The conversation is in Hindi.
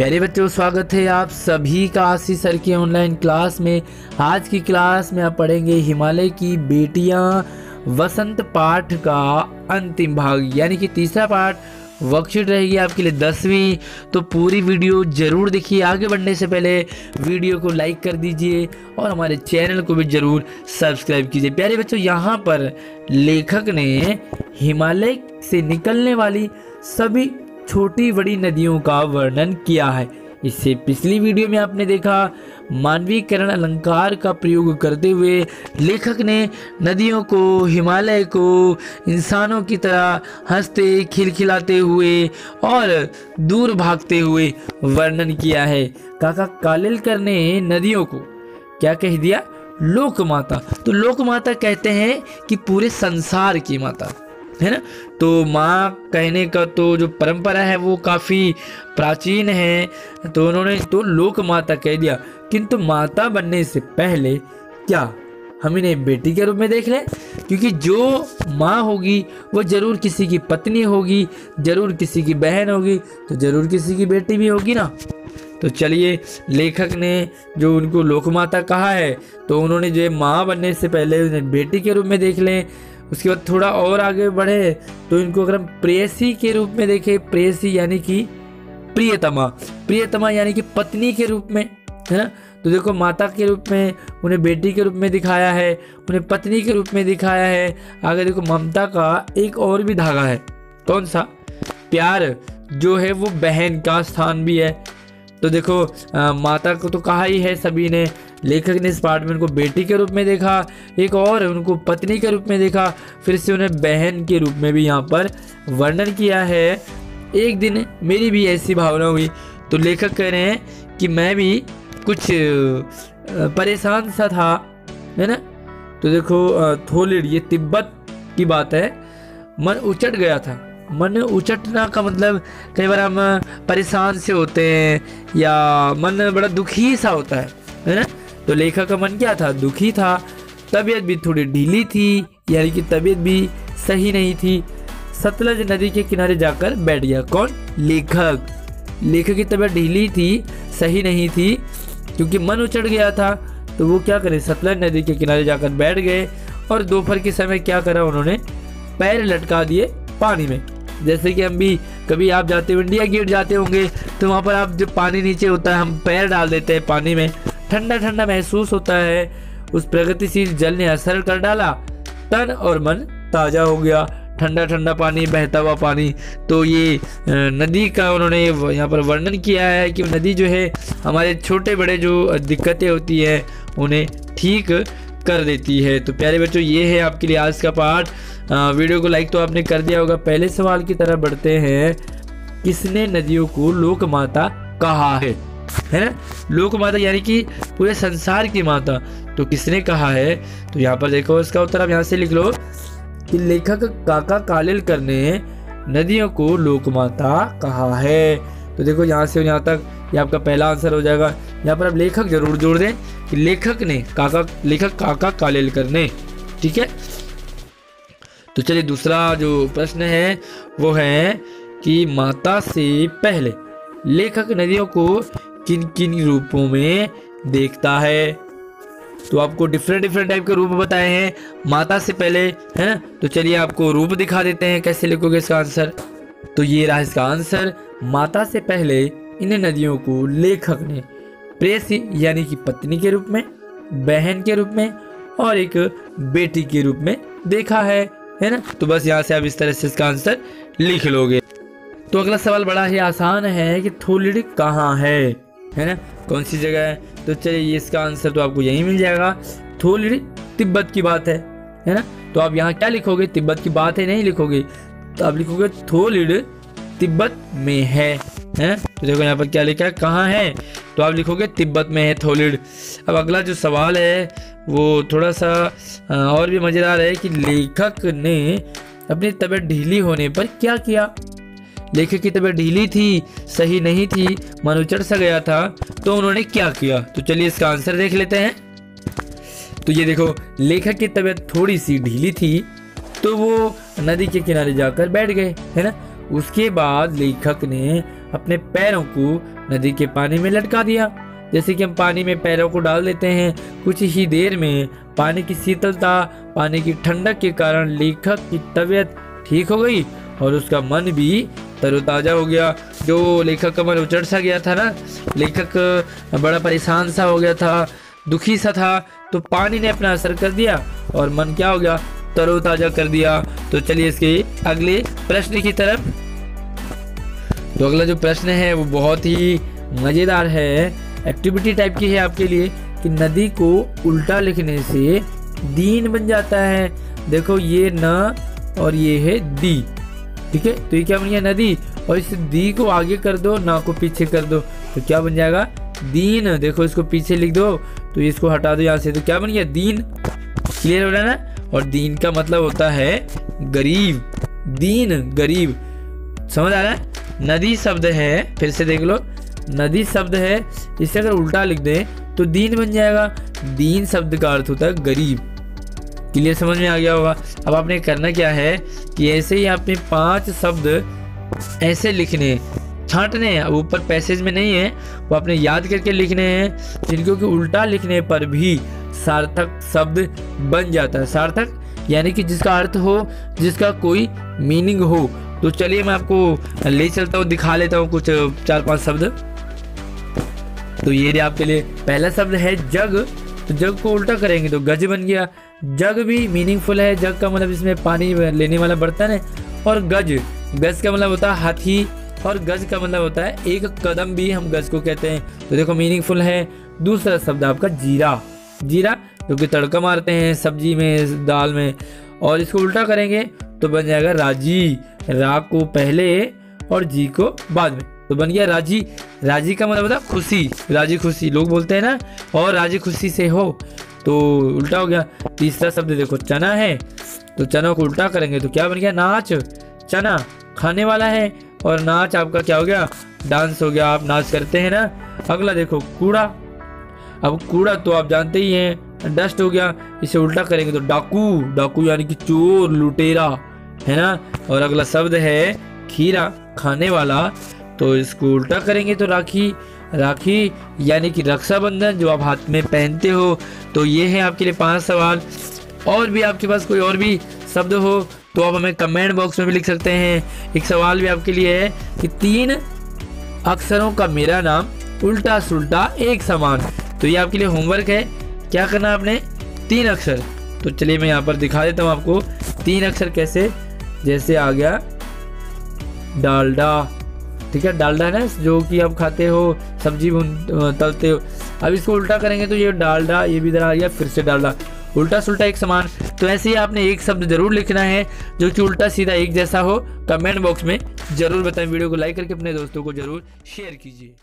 प्यारे बच्चों, स्वागत है आप सभी का आशीष सर की ऑनलाइन क्लास में। आज की क्लास में आप पढ़ेंगे हिमालय की बेटियां वसंत पाठ का अंतिम भाग, यानी कि तीसरा पाठ। वर्कशीट रहेगी आपके लिए 10वीं, तो पूरी वीडियो जरूर देखिए। आगे बढ़ने से पहले वीडियो को लाइक कर दीजिए और हमारे चैनल को भी जरूर सब्सक्राइब कीजिए। प्यारे बच्चों, यहाँ पर लेखक ने हिमालय से निकलने वाली सभी छोटी बड़ी नदियों का वर्णन किया है। इससे पिछली वीडियो में आपने देखा मानवीकरण अलंकार का प्रयोग करते हुए लेखक ने नदियों को, हिमालय को इंसानों की तरह हंसते खिलखिलाते हुए और दूर भागते हुए वर्णन किया है। काका कालेलकर ने नदियों को क्या कह दिया? लोक माता। तो लोक माता कहते हैं कि पूरे संसार की माता है ना। तो माँ कहने का तो जो परंपरा है वो काफ़ी प्राचीन है, तो उन्होंने तो लोक माता कह दिया। किंतु माता बनने से पहले क्या हम इन्हें बेटी के रूप में देख लें? क्योंकि जो माँ होगी वो जरूर किसी की पत्नी होगी, जरूर किसी की बहन होगी, तो जरूर किसी की बेटी भी होगी ना। तो चलिए, लेखक ने जो उनको लोक माता कहा है, तो उन्होंने जो माँ बनने से पहले उन्हें बेटी के रूप में देख लें। उसके बाद थोड़ा और आगे बढ़े तो इनको अगर हम प्रेयसी के रूप में देखें, प्रेयसी यानी कि प्रियतमा, प्रियतमा यानी कि पत्नी के रूप में, है ना। तो देखो, माता के रूप में उन्हें बेटी के रूप में दिखाया है, उन्हें पत्नी के रूप में दिखाया है। आगे देखो, ममता का एक और भी धागा है। कौन सा? प्यार जो है वो बहन का स्थान भी है। तो देखो, माता को तो कहा ही है सभी ने, लेखक ने इस पाठ में उनको बेटी के रूप में देखा, एक और उनको पत्नी के रूप में देखा, फिर से उन्हें बहन के रूप में भी यहाँ पर वर्णन किया है। एक दिन मेरी भी ऐसी भावना हुई, तो लेखक कह रहे हैं कि मैं भी कुछ परेशान सा था, है ना। तो देखो, थोलिड, ये तिब्बत की बात है। मन उचट गया था। मन उचटना का मतलब कई बार हम परेशान से होते हैं या मन बड़ा दुखी सा होता है ना। तो लेखक का मन क्या था? दुखी था। तबीयत भी थोड़ी ढीली थी, यानी कि तबीयत भी सही नहीं थी। सतलज नदी के किनारे जाकर बैठ गया। कौन? लेखक। लेखक की तबीयत ढीली थी, सही नहीं थी, क्योंकि मन उचट गया था। तो वो क्या करे? सतलज नदी के किनारे जाकर बैठ गए और दोपहर के समय क्या करा उन्होंने? पैर लटका दिए पानी में। जैसे कि हम भी कभी आप जाते हो, इंडिया गेट जाते होंगे, तो वहाँ पर आप जो पानी नीचे होता है, हम पैर डाल देते हैं पानी में, ठंडा ठंडा महसूस होता है। उस प्रगतिशील जल ने असर कर डाला, तन और मन ताज़ा हो गया। ठंडा ठंडा पानी, बहता हुआ पानी। तो ये नदी का उन्होंने यहाँ पर वर्णन किया है कि नदी जो है हमारे छोटे बड़े जो दिक्कतें होती हैं उन्हें ठीक कर देती है। तो प्यारे बच्चों, ये है आपके लिए आज का पाठ। वीडियो को लाइक तो आपने कर दिया होगा। पहले सवाल की तरफ बढ़ते हैं। किसने नदियों को लोक माता कहा है ना। लोक माता यानी कि पूरे संसार की माता। तो किसने कहा है? तो यहाँ पर देखो, इसका उत्तर आप यहाँ से लिख लो कि लेखक काका कालेलकर ने नदियों को लोक माता कहा है। तो देखो, यहाँ से यहाँ तक ये आपका पहला आंसर हो जाएगा। यहाँ पर आप लेखक जरूर जोड़ दें कि लेखक काका कालेलकर ने। ठीक है। तो चलिए, दूसरा जो प्रश्न है वो है कि माता से पहले लेखक नदियों को किन किन रूपों में देखता है? तो आपको डिफरेंट टाइप के रूप बताए हैं माता से पहले, है ना। तो चलिए आपको रूप दिखा देते हैं, कैसे लिखोगे इसका आंसर। तो ये रहा इसका आंसर। माता से पहले इन नदियों को लेखक ने प्रेयसी यानी कि पत्नी के रूप में, बहन के रूप में और एक बेटी के रूप में देखा है ना। तो बस यहाँ से आप इस तरह से इसका आंसर लिख लोगे। तो अगला सवाल बड़ा ही आसान है कि थोलिड कहाँ है ना, कौन सी जगह है? तो चलिए, इसका आंसर तो आपको यही मिल जाएगा। थोलिड तिब्बत की बात है ना। तो आप यहाँ क्या लिखोगे? तिब्बत की बात है नहीं लिखोगे, तो आप लिखोगे थोलिड तिब्बत में है। तो देखो यहाँ पर क्या लिखा है, कहाँ है? तो आप लिखोगे तिब्बत में है थोलिड। अब अगला जो सवाल है वो थोड़ा सा और भी मजेदार है कि लेखक ने अपनी तबीयत ढीली होने पर क्या किया? लेखक की तबीयत ढीली थी, सही नहीं थी, मन उचट सा गया था, तो उन्होंने क्या किया? तो चलिए इसका आंसर देख लेते हैं। तो ये देखो, लेखक की तबीयत थोड़ी सी ढीली थी, तो वो नदी के किनारे जाकर बैठ गए, है ना। उसके बाद लेखक ने अपने पैरों को नदी के पानी में लटका दिया। जैसे कि हम पानी में पैरों को डाल देते हैं, कुछ ही देर में पानी की शीतलता, पानी की ठंडक के कारण लेखक की तबीयत ठीक हो गई और उसका मन भी तरोताजा हो गया। जो लेखक का मन उचट सा गया था ना, लेखक बड़ा परेशान सा हो गया था, दुखी सा था, तो पानी ने अपना असर कर दिया और मन क्या हो गया, तरोताजा कर दिया। तो चलिए इसके अगले प्रश्न की तरफ। तो अगला जो प्रश्न है वो बहुत ही मजेदार है, एक्टिविटी टाइप की है आपके लिए कि नदी को उल्टा लिखने से दीन बन जाता है। देखो ये न और ये है दी, ठीक है। तो ये क्या बन गया, नदी, और इस दी को आगे कर दो, ना को पीछे कर दो, तो क्या बन जाएगा, दीन। देखो इसको पीछे लिख दो, तो इसको हटा दो यहाँ से, तो क्या बन गया, दीन। क्लियर हो रहा है ना। और दीन का मतलब होता है गरीब, दीन गरीब, समझ आ रहा है। नदी शब्द है, फिर से देख लो, नदी शब्द है, इसे अगर उल्टा लिख दें तो दीन बन जाएगा। दीन शब्द का अर्थ होता है गरीब। क्लियर, समझ में आ गया होगा। अब आपने करना क्या है कि ऐसे ही आपने 5 शब्द ऐसे लिखने, छांटने हैं, ऊपर पैसेज में नहीं है, वो आपने याद करके लिखने हैं, जिनको कि उल्टा लिखने पर भी सार्थक शब्द बन जाता है। सार्थक यानी कि जिसका अर्थ हो, जिसका कोई मीनिंग हो। तो चलिए मैं आपको ले चलता हूँ, दिखा लेता हूँ कुछ 4-5 शब्द। तो ये आपके लिए पहला शब्द है जग। तो जग को उल्टा करेंगे तो गज बन गया। जग भी मीनिंगफुल है, जग का मतलब इसमें पानी लेने वाला बर्तन है। और गज, गज का मतलब होता है हाथी, और गज का मतलब होता है एक कदम भी हम गज को कहते हैं। तो देखो मीनिंगफुल है। दूसरा शब्द आपका जीरा। जीरा जो कि तड़का मारते हैं सब्जी में, दाल में, और इसको उल्टा करेंगे तो बन जाएगा राजी। रा को पहले और जी को बाद में, तो बन गया राजी। राजी का मतलब होता है खुशी, राजी खुशी लोग बोलते हैं ना, और राजी खुशी से हो, तो उल्टा हो गया। तीसरा शब्द देखो चना है, तो चना को उल्टा करेंगे तो क्या बन गया, नाच। चना खाने वाला है, और नाच आपका क्या हो गया, डांस हो गया, आप नाच करते हैं ना। अगला देखो कूड़ा। अब कूड़ा तो आप जानते ही हैं, डस्ट हो गया, इसे उल्टा करेंगे तो डाकू। डाकू यानी कि चोर, लुटेरा, है ना। और अगला शब्द है खीरा, खाने वाला, तो इसको उल्टा करेंगे तो राखी। राखी यानी कि रक्षाबंधन जो आप हाथ में पहनते हो। तो ये है आपके लिए 5 सवाल। और भी आपके पास कोई और भी शब्द हो तो आप हमें कमेंट बॉक्स में भी लिख सकते हैं। एक सवाल भी आपके लिए है कि 3 अक्षरों का मेरा नाम उल्टा सुल्टा एक समान। तो ये आपके लिए होमवर्क है, क्या करना आपने, 3 अक्षर। तो चलिए मैं यहाँ पर दिखा देता हूँ आपको 3 अक्षर कैसे। जैसे आ गया डालडा, ठीक है, डालडा है ना जो कि आप खाते हो, सब्जी तलते हो। अब इसको उल्टा करेंगे तो ये डालडा, ये भी इधर आ गया, फिर से डालडा, उल्टा सुल्टा एक समान। तो ऐसे ही आपने एक शब्द जरूर लिखना है जो कि उल्टा सीधा एक जैसा हो। कमेंट बॉक्स में जरूर बताएं। वीडियो को लाइक करके अपने दोस्तों को जरूर शेयर कीजिए।